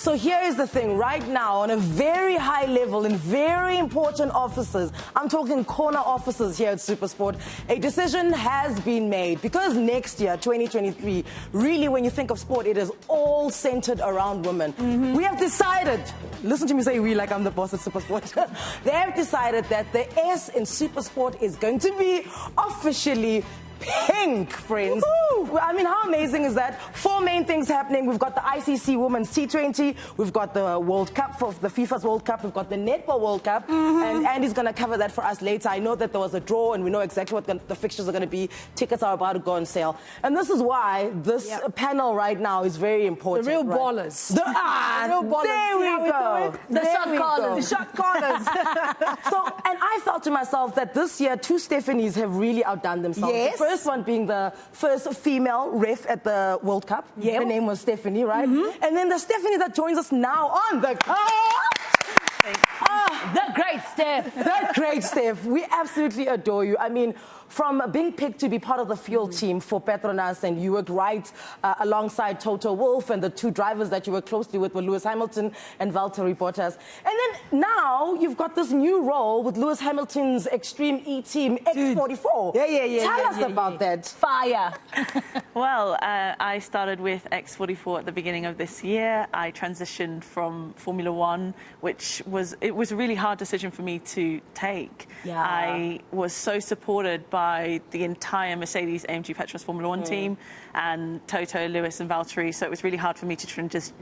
So here is the thing, right now, on a very high level, in very important offices, I'm talking corner offices here at SuperSport, a decision has been made. Because next year, 2023, really when you think of sport, it is all centered around women. We have decided, listen to me say we like I'm the boss at SuperSport. They have decided that the S in SuperSport is going to be officially pink, friends. I mean, how amazing is that? 4 main things happening. We've got the ICC Women's T20. We've got the World Cup, for the FIFA's World Cup. We've got the Netball World Cup. And Andy's going to cover that for us later. I know that there was a draw, and we know exactly what the fixtures are going to be. Tickets are about to go on sale. And this is why this panel right now is very important. The real right? ballers. The real ballers. There we go. The shot callers. The shot callers. So, and I thought to myself that this year, 2 Stephanies have really outdone themselves. Yes. The first one being the first female ref at the World Cup. Her name was Stephanie, right? And then the Stephanie that joins us now on the... The great Steph. The great Steph. We absolutely adore you. I mean, from being picked to be part of the field team for Petronas, and you worked right alongside Toto Wolff, and the 2 drivers that you worked closely with were Lewis Hamilton and Valtteri Bottas. And then now you've got this new role with Lewis Hamilton's Extreme E team, X44. Tell us about that. Fire. Well, I started with X44 at the beginning of this year. I transitioned from Formula One, which was a really hard decision for me to take. I was so supported by the entire Mercedes-AMG Petronas Formula One team, and Toto, Lewis and Valtteri, so it was really hard for me to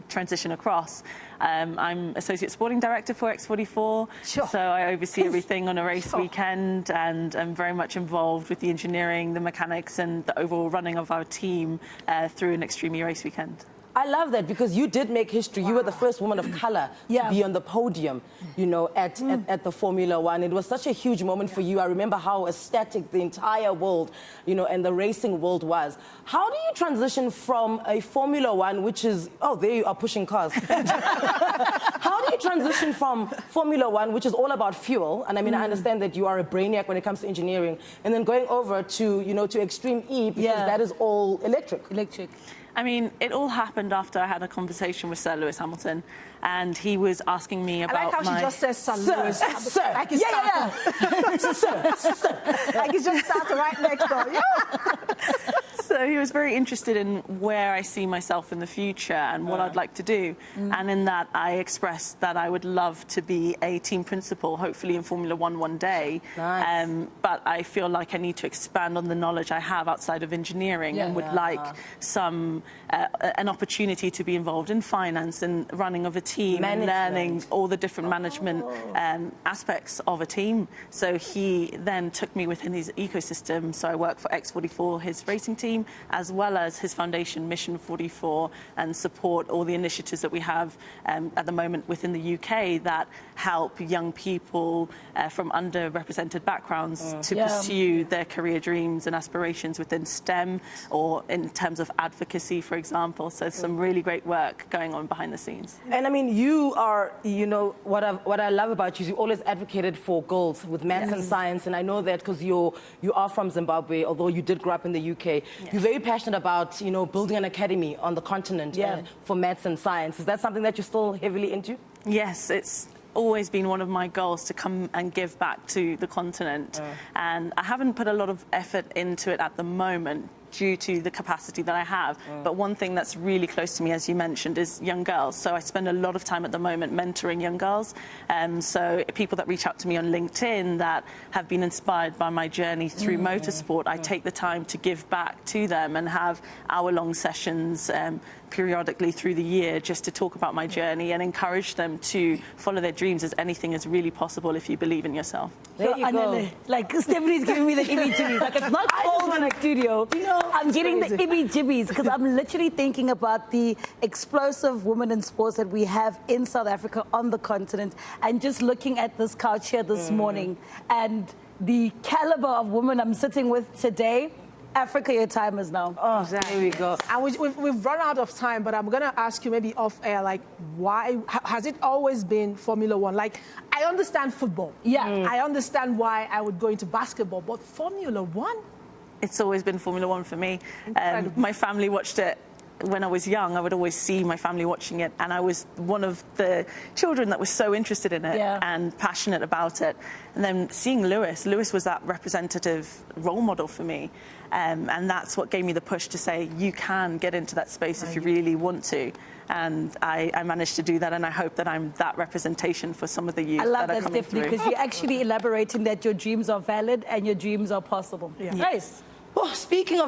transition across. I'm Associate Sporting Director for X44, so I oversee everything on a race weekend, and I'm very much involved with the engineering, the mechanics and the overall running of our team through an Extreme E race weekend. I love that, because you did make history. You were the first woman of color to be on the podium, you know, at the Formula One. It was such a huge moment for you. I remember how ecstatic the entire world, you know, and the racing world was. How do you transition from a Formula One, which is, oh, there you are pushing cars. How do you transition from Formula One, which is all about fuel? And I mean, I understand that you are a brainiac when it comes to engineering, and then going over to, you know, to Extreme E, because that is all electric. I mean, it all happened after I had a conversation with Sir Lewis Hamilton, and he was asking me about I like how she just says Sir Lewis. Sir. Like it's sir. Like it's just started right next door. So he was very interested in where I see myself in the future and what I'd like to do. And in that, I expressed that I would love to be a team principal, hopefully in Formula one day. But I feel like I need to expand on the knowledge I have outside of engineering, and would like an opportunity to be involved in finance and running of a team and learning all the different management aspects of a team. So he then took me within his ecosystem. So I work for X44, his racing team, as well as his foundation, Mission 44, and support all the initiatives that we have at the moment within the UK that help young people from underrepresented backgrounds to pursue their career dreams and aspirations within STEM, or in terms of advocacy, for example. So some really great work going on behind the scenes. And I mean, you are, you know, what I love about you is you always advocated for girls with maths and science, and I know that because you are from Zimbabwe, although you did grow up in the UK. You're very passionate about, you know, building an academy on the continent for maths and science. Is that something that you're still heavily into? Yes, it's always been one of my goals to come and give back to the continent. And I haven't put a lot of effort into it at the moment due to the capacity that I have. But one thing that's really close to me, as you mentioned, is young girls. So I spend a lot of time at the moment mentoring young girls. So people that reach out to me on LinkedIn that have been inspired by my journey through motorsport, I take the time to give back to them and have hour-long sessions periodically through the year just to talk about my journey and encourage them to follow their dreams, as anything is really possible if you believe in yourself. There you go. Like, Stephanie's giving me the ibby-jibbies. Like, it's not cold in the studio. You know, I'm getting the ibby-jibbies because I'm literally thinking about the explosive women in sports that we have in South Africa, on the continent, and just looking at this couch here this morning and the caliber of women I'm sitting with today. Africa, your time is now. Oh, exactly. There we go. And we've run out of time, but I'm going to ask you maybe off air, like, why has it always been Formula One? Like, I understand football. I understand why I would go into basketball, but Formula One? It's always been Formula One for me. My family watched it when I was young, I would always see my family watching it, and I was one of the children that was so interested in it and passionate about it. And then seeing Lewis was that representative role model for me. And that's what gave me the push to say, you can get into that space if you really want to. And I managed to do that, and I hope that I'm that representation for some of the youth. I love that are that, coming Stephanie, through. because you're actually elaborating that your dreams are valid and your dreams are possible. Yeah. Nice. Oh, speaking of